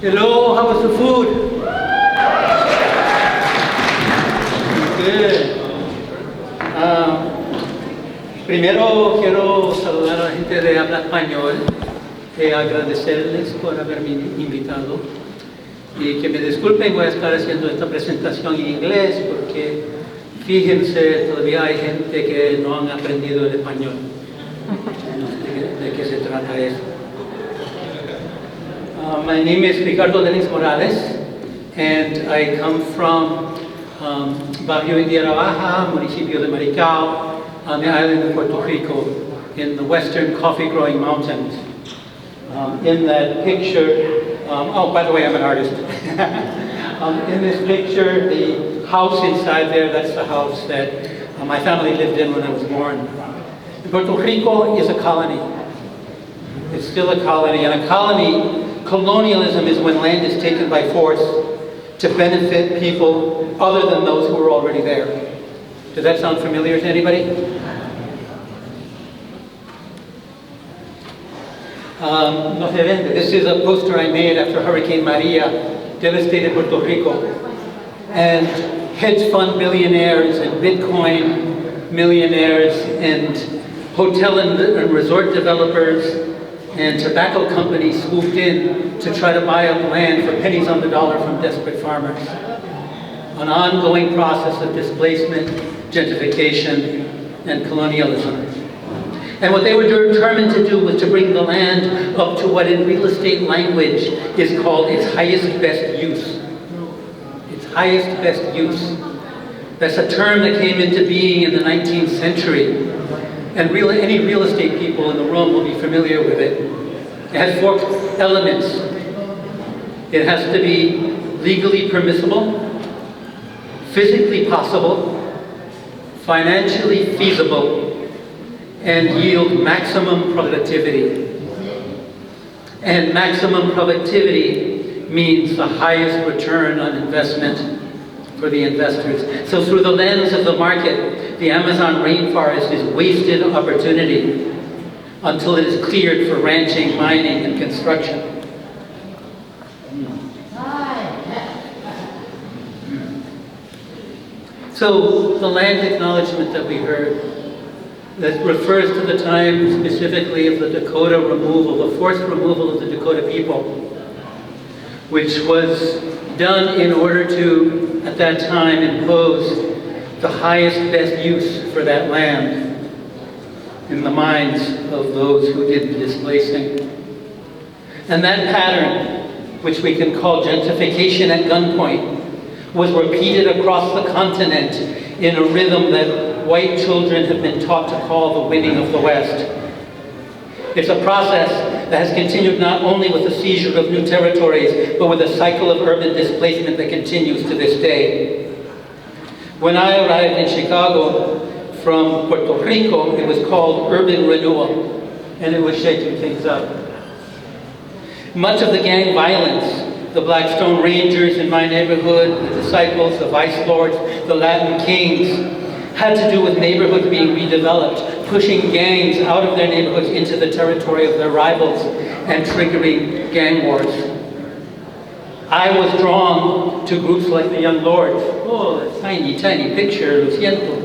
Hello, how was the food? Good. Primero quiero saludar a la gente de habla español y agradecerles por haberme invitado. Y que me disculpen, voy a estar haciendo esta presentación en inglés porque fíjense, todavía hay gente que no han aprendido el español. No sé de qué se trata eso. My name is Ricardo Levins Morales, and I come from Barrio Indiana Baja, municipio de Maricao, on the island of Puerto Rico, in the western coffee-growing mountains. In that picture, oh, by the way, I'm an artist. In this picture, the house inside there, that's the house that my family lived in when I was born. Puerto Rico is a colony. It's still a colony, and a colony, colonialism is when land is taken by force to benefit people other than those who were already there. Does that sound familiar to anybody? No se vende. This is a poster I made after Hurricane Maria devastated Puerto Rico. And hedge fund billionaires and Bitcoin millionaires and hotel and resort developers and tobacco companies swooped in to try to buy up land for pennies on the dollar from desperate farmers. An ongoing process of displacement, gentrification, and colonialism. And what they were determined to do was to bring the land up to what in real estate language is called its highest best use. Its highest best use. That's a term that came into being in the 19th century. And any real estate people in the room will be familiar with it. It has four elements. It has to be legally permissible, physically possible, financially feasible, and yield maximum productivity. And maximum productivity means the highest return on investment for the investors. So through the lens of the market, the Amazon rainforest is wasted opportunity until it is cleared for ranching, mining, and construction. So the land acknowledgement that we heard, that refers to the time specifically of the Dakota removal, the forced removal of the Dakota people, which was done in order to, at that time, impose the highest best use for that land in the minds of those who did the displacing. And that pattern, which we can call gentrification at gunpoint, was repeated across the continent in a rhythm that white children have been taught to call the winning of the West. It's a process that has continued not only with the seizure of new territories, but with a cycle of urban displacement that continues to this day. When I arrived in Chicago from Puerto Rico, it was called urban renewal, and it was shaking things up. Much of the gang violence, the Blackstone Rangers in my neighborhood, the Disciples, the Vice Lords, the Latin Kings, had to do with neighborhoods being redeveloped, pushing gangs out of their neighborhoods into the territory of their rivals and triggering gang wars. I was drawn to groups like the Young Lords. Oh, a tiny, tiny picture, lo siento.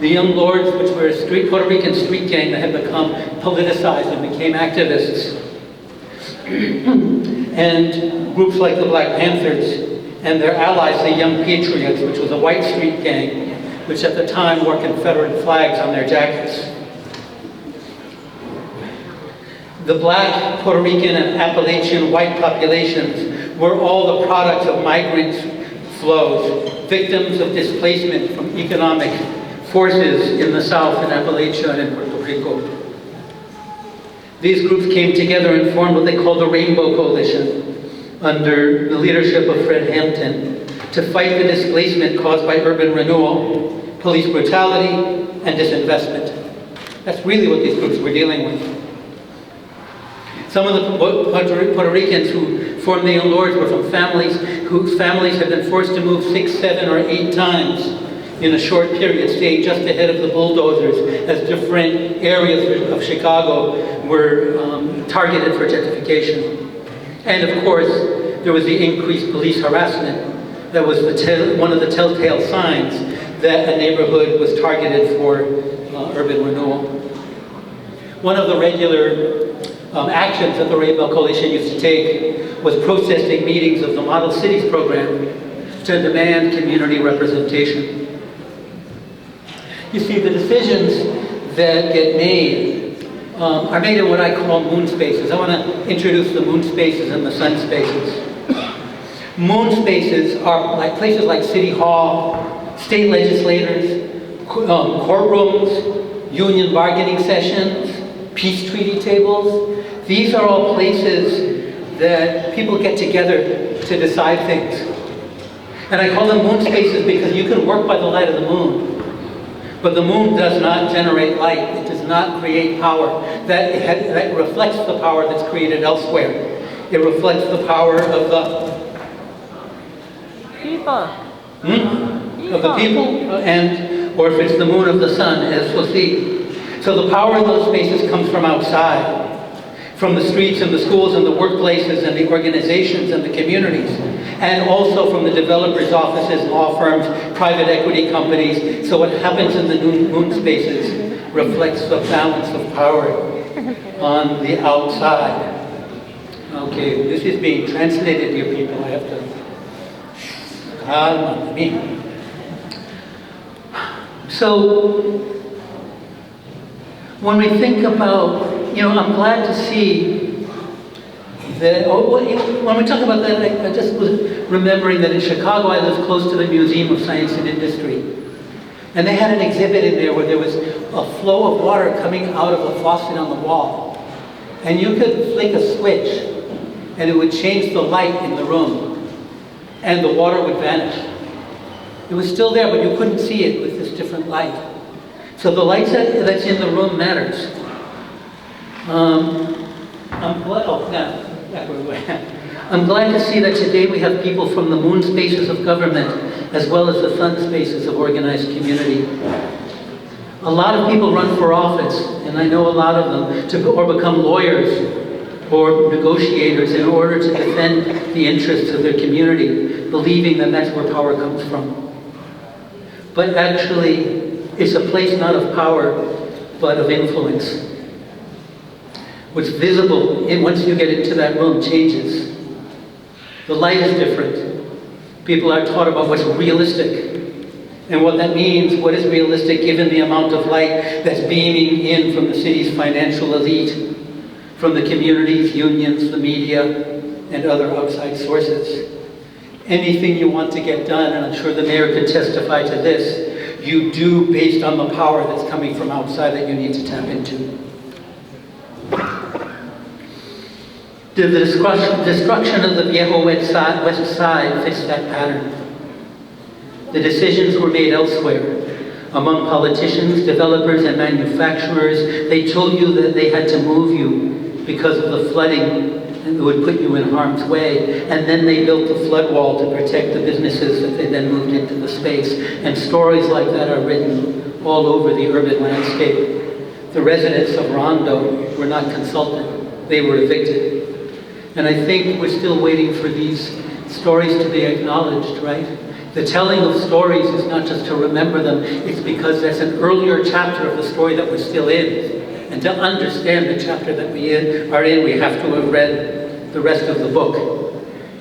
The Young Lords, which were a Puerto Rican street gang that had become politicized and became activists. And groups like the Black Panthers and their allies, the Young Patriots, which was a white street gang, which at the time wore Confederate flags on their jackets. The Black, Puerto Rican, and Appalachian white populations were all the products of migrant flows, victims of displacement from economic forces in the South, in Appalachia, and in Puerto Rico. These groups came together and formed what they called the Rainbow Coalition under the leadership of Fred Hampton to fight the displacement caused by urban renewal, police brutality, and disinvestment. That's really what these groups were dealing with. Some of the Puerto Ricans who formed the Young Lords were from families whose families had been forced to move 6, 7, or 8 times in a short period, staying just ahead of the bulldozers as different areas of Chicago were targeted for gentrification. And of course, there was the increased police harassment. That was one of the telltale signs that a neighborhood was targeted for urban renewal. One of the regular actions that the Rainbow Coalition used to take was protesting meetings of the Model Cities program to demand community representation. You see, the decisions that get made are made in what I call moon spaces. I want to introduce the moon spaces and the sun spaces. Moon spaces are like places like City Hall, state legislators, courtrooms, union bargaining sessions, peace treaty tables. These are all places that people get together to decide things. And I call them moon spaces because you can work by the light of the moon. But the moon does not generate light. It does not create power. That reflects the power that's created elsewhere. It reflects the power of the people. Of the people, or if it's the moon of the sun, as we'll see. So the power in those spaces comes from outside, from the streets and the schools and the workplaces and the organizations and the communities, and also from the developers' offices, law firms, private equity companies. So what happens in the moon spaces reflects the balance of power on the outside. Okay, this is being translated, dear people. I have to calm me. So, when we think about, I'm glad to see that, when we talk about that, I just was remembering that in Chicago, I live close to the Museum of Science and Industry. And they had an exhibit in there where there was a flow of water coming out of a faucet on the wall. And you could flick a switch, and it would change the light in the room. And the water would vanish. It was still there, but you couldn't see it with this different light. So the light that's in the room matters. I'm glad to see that today we have people from the moon spaces of government as well as the sun spaces of organized community. A lot of people run for office, and I know a lot of them, or become lawyers or negotiators in order to defend the interests of their community, believing that that's where power comes from. But actually, it's a place not of power, but of influence. What's visible once you get into that room changes. The light is different. People are taught about what's realistic and what that means. What is realistic given the amount of light that's beaming in from the city's financial elite, from the communities, unions, the media, and other outside sources. Anything you want to get done, and I'm sure the mayor could testify to this, you do based on the power that's coming from outside that you need to tap into. The destruction of the viejo west side fits that pattern. The decisions were made elsewhere. Among politicians, developers, and manufacturers, they told you that they had to move you because of the flooding and it would put you in harm's way. And then they built the flood wall to protect the businesses that they then moved into the space. And stories like that are written all over the urban landscape. The residents of Rondo were not consulted. They were evicted. And I think we're still waiting for these stories to be acknowledged, right? The telling of stories is not just to remember them, it's because that's an earlier chapter of the story that we're still in. And to understand the chapter that we are in, we have to have read the rest of the book.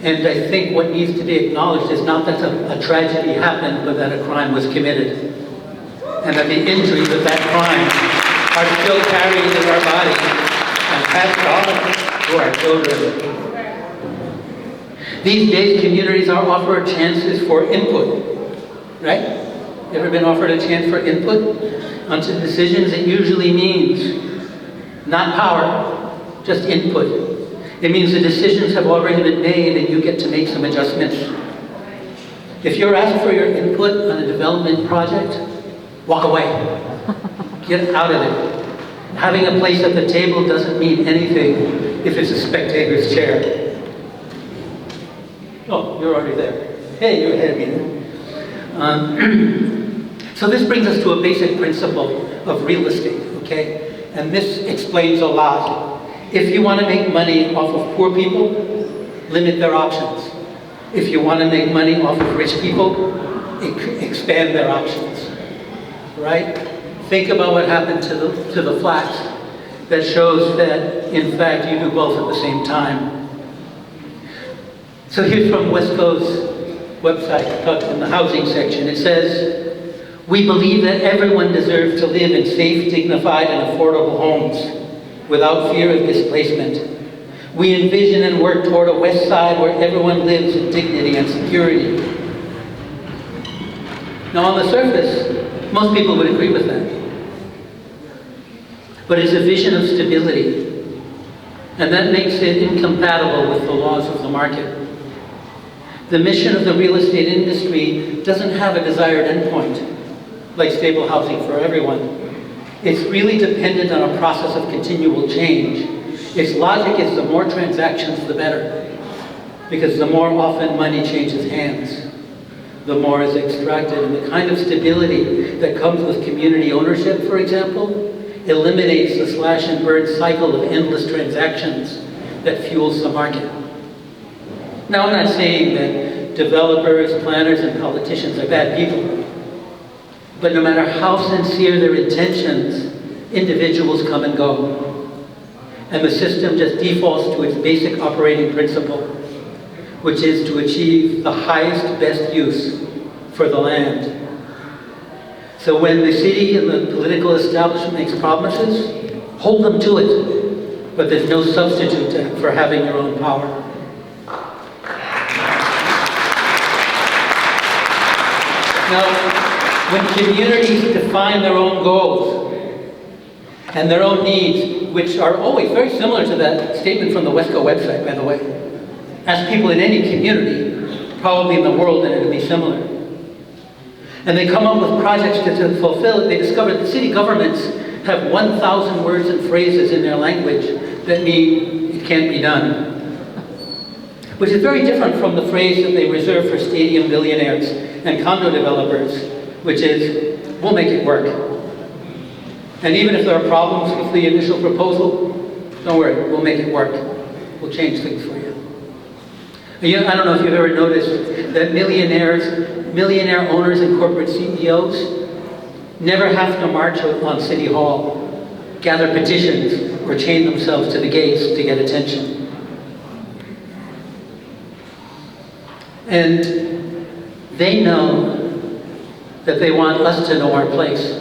And I think what needs to be acknowledged is not that a tragedy happened, but that a crime was committed. And that the injuries of that crime are still carried in our bodies and passed on to our children. These days, communities are offered chances for input, right? Ever been offered a chance for input onto decisions? It usually means not power, just input. It means the decisions have already been made and you get to make some adjustments. If you're asked for your input on a development project, walk away. Get out of it. Having a place at the table doesn't mean anything if it's a spectator's chair. Oh, you're already there. Hey, you're ahead of me. So this brings us to a basic principle of real estate, okay? And this explains a lot. If you want to make money off of poor people, limit their options. If you want to make money off of rich people, expand their options, right? Think about what happened to the flats. That shows that, in fact, you do both at the same time. So here's from WSCO's website, in the housing section. It says, "We believe that everyone deserves to live in safe, dignified, and affordable homes without fear of displacement. We envision and work toward a West Side where everyone lives in dignity and security." Now, on the surface, most people would agree with that. But it's a vision of stability, and that makes it incompatible with the laws of the market. The mission of the real estate industry doesn't have a desired endpoint, like stable housing for everyone. It's really dependent on a process of continual change. Its logic is the more transactions, the better, because the more often money changes hands, the more is extracted. And the kind of stability that comes with community ownership, for example, eliminates the slash and burn cycle of endless transactions that fuels the market. Now, I'm not saying that developers, planners, and politicians are bad people, but no matter how sincere their intentions, individuals come and go. And the system just defaults to its basic operating principle, which is to achieve the highest, best use for the land. So when the city and the political establishment makes promises, hold them to it. But there's no substitute for having your own power. Now, when communities define their own goals and their own needs, which are always very similar to that statement from the WSCO website, by the way. Ask people in any community, probably in the world, and it'll be similar. And they come up with projects to fulfill it. They discover that city governments have 1,000 words and phrases in their language that mean it can't be done. Which is very different from the phrase that they reserve for stadium billionaires and condo developers, which is, we'll make it work. And even if there are problems with the initial proposal, don't worry, we'll make it work. We'll change things for you. I don't know if you've ever noticed that millionaire owners and corporate CEOs never have to march on City Hall, gather petitions, or chain themselves to the gates to get attention. And they know that they want us to know our place.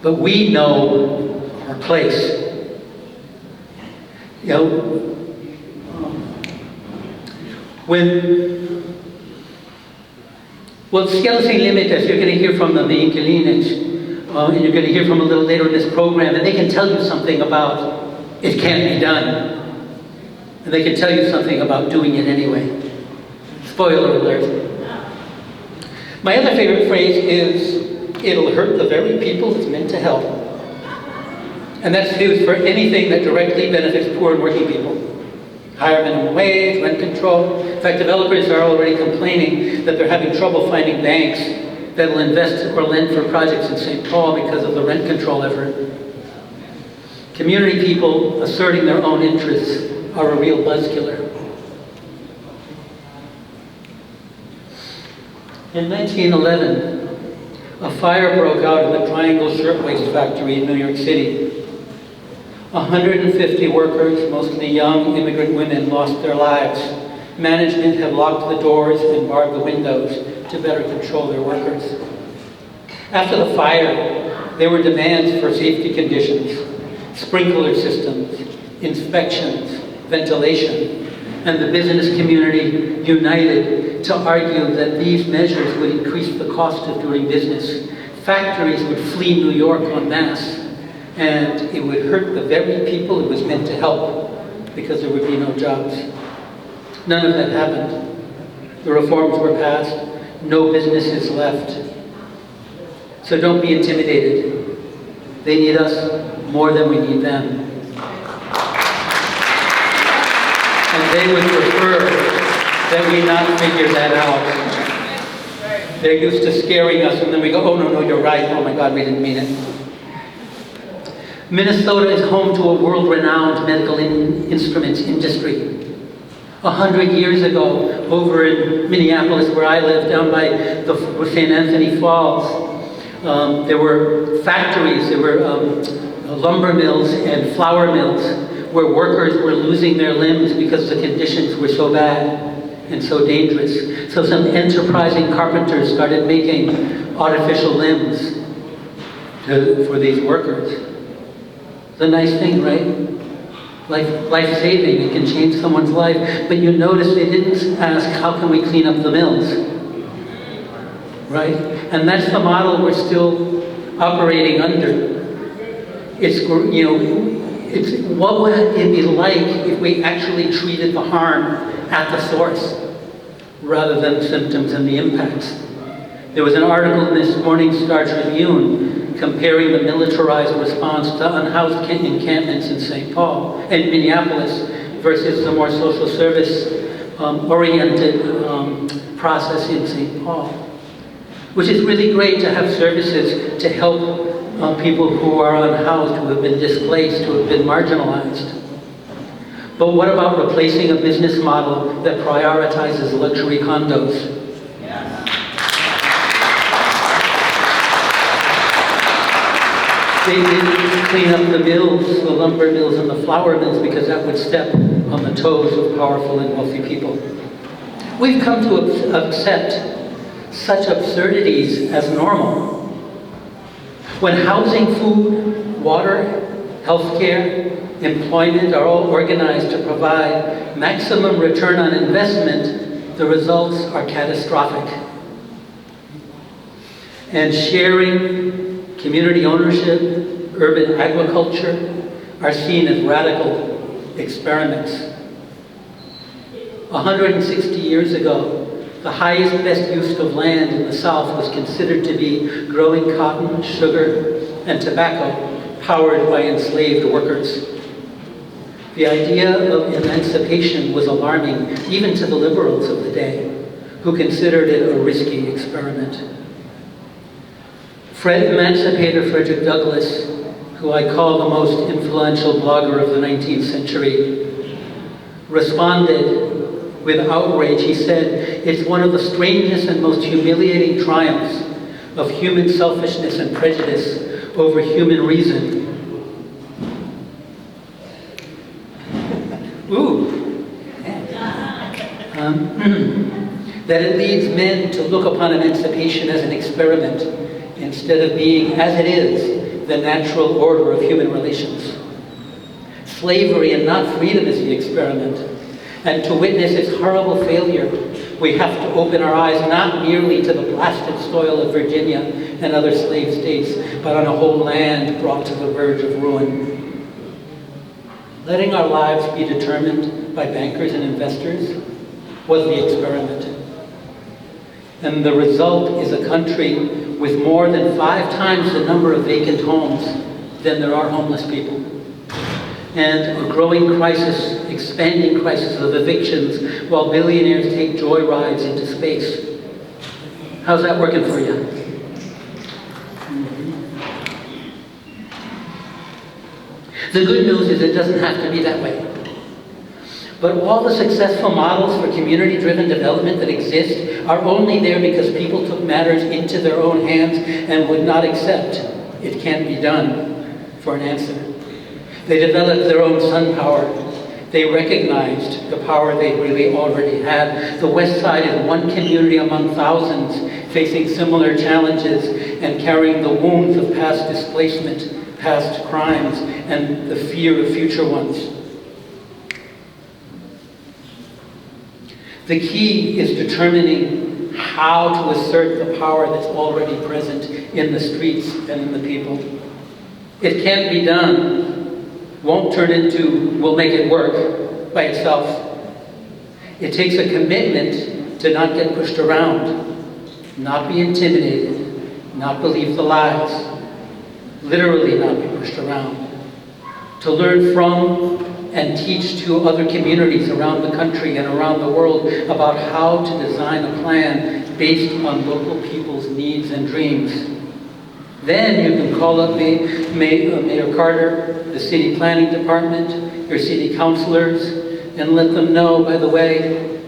But we know our place. You know, Cielo Sin Límites, you're going to hear from the inquilines, and you're going to hear from a little later in this program, and they can tell you something about it can't be done. And they can tell you something about doing it anyway. Spoiler alert. My other favorite phrase is, it'll hurt the very people it's meant to help. And that's used for anything that directly benefits poor and working people. Higher minimum wage, rent control. In fact, developers are already complaining that they're having trouble finding banks that will invest or lend for projects in St. Paul because of the rent control effort. Community people asserting their own interests are a real buzzkiller. In 1911, a fire broke out in the Triangle Shirtwaist Factory in New York City. 150 workers, mostly young immigrant women, lost their lives. Management had locked the doors and barred the windows to better control their workers. After the fire, there were demands for safety conditions, sprinkler systems, inspections, ventilation, and the business community united to argue that these measures would increase the cost of doing business. Factories would flee New York en masse, and it would hurt the very people it was meant to help because there would be no jobs. None of that happened. The reforms were passed. No businesses left. So don't be intimidated. They need us more than we need them. And they would prefer that we not figure that out. They're used to scaring us, and then we go, oh, no, you're right. Oh, my God, we didn't mean it. Minnesota is home to a world-renowned medical instruments industry. 100 years ago, over in Minneapolis, where I live, down by the St. Anthony Falls, there were factories, there were lumber mills and flour mills where workers were losing their limbs because the conditions were so bad and so dangerous. So some enterprising carpenters started making artificial limbs for these workers. It's a nice thing, right? Life-saving, it can change someone's life. But you notice they didn't ask, how can we clean up the mills? Right? And that's the model we're still operating under. It's, you know, what would it be like if we actually treated the harm at the source rather than the symptoms and the impacts? There was an article in this morning's Star Tribune comparing the militarized response to unhoused encampments in St. Paul and Minneapolis versus the more social service oriented process in St. Paul, which is really great to have services to help people who are unhoused, who have been displaced, who have been marginalized. But what about replacing a business model that prioritizes luxury condos? They didn't clean up the mills, the lumber mills and the flour mills, because that would step on the toes of powerful and wealthy people. We've come to accept such absurdities as normal. When housing, food, water, healthcare, employment are all organized to provide maximum return on investment, the results are catastrophic. And sharing, community ownership, urban agriculture are seen as radical experiments. 160 years ago, the highest best use of land in the South was considered to be growing cotton, sugar, and tobacco powered by enslaved workers. The idea of emancipation was alarming even to the liberals of the day, who considered it a risky experiment. Emancipator Frederick Douglass, who I call the most influential blogger of the 19th century, responded with outrage. He said, "It's one of the strangest and most humiliating triumphs of human selfishness and prejudice over human reason." That it leads men to look upon emancipation as an experiment, instead of being, as it is, the natural order of human relations. Slavery and not freedom is the experiment. And to witness its horrible failure, we have to open our eyes not merely to the blasted soil of Virginia and other slave states, but on a whole land brought to the verge of ruin. Letting our lives be determined by bankers and investors was the experiment. And the result is a country with more than 5 times the number of vacant homes than there are homeless people. And a growing crisis, expanding crisis of evictions, while billionaires take joyrides into space. How's that working for you? The good news is it doesn't have to be that way. But all the successful models for community-driven development that exist are only there because people took matters into their own hands and would not accept it can't be done for an answer. They developed their own sun power. They recognized the power they really already had. The West Side is one community among thousands facing similar challenges and carrying the wounds of past displacement, past crimes, and the fear of future ones. The key is determining how to assert the power that's already present in the streets and in the people. It can't be done, won't turn into, we'll make it work by itself. It takes a commitment to not get pushed around, not be intimidated, not believe the lies, literally not be pushed around, to learn from and teach to other communities around the country and around the world about how to design a plan based on local people's needs and dreams. Then you can call up Mayor Carter, the city planning department, your city councilors, and let them know, by the way,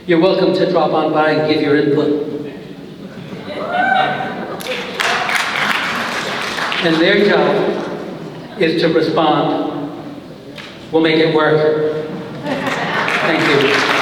you're welcome to drop on by and give your input. And their job is to respond. We'll make it work. Thank you.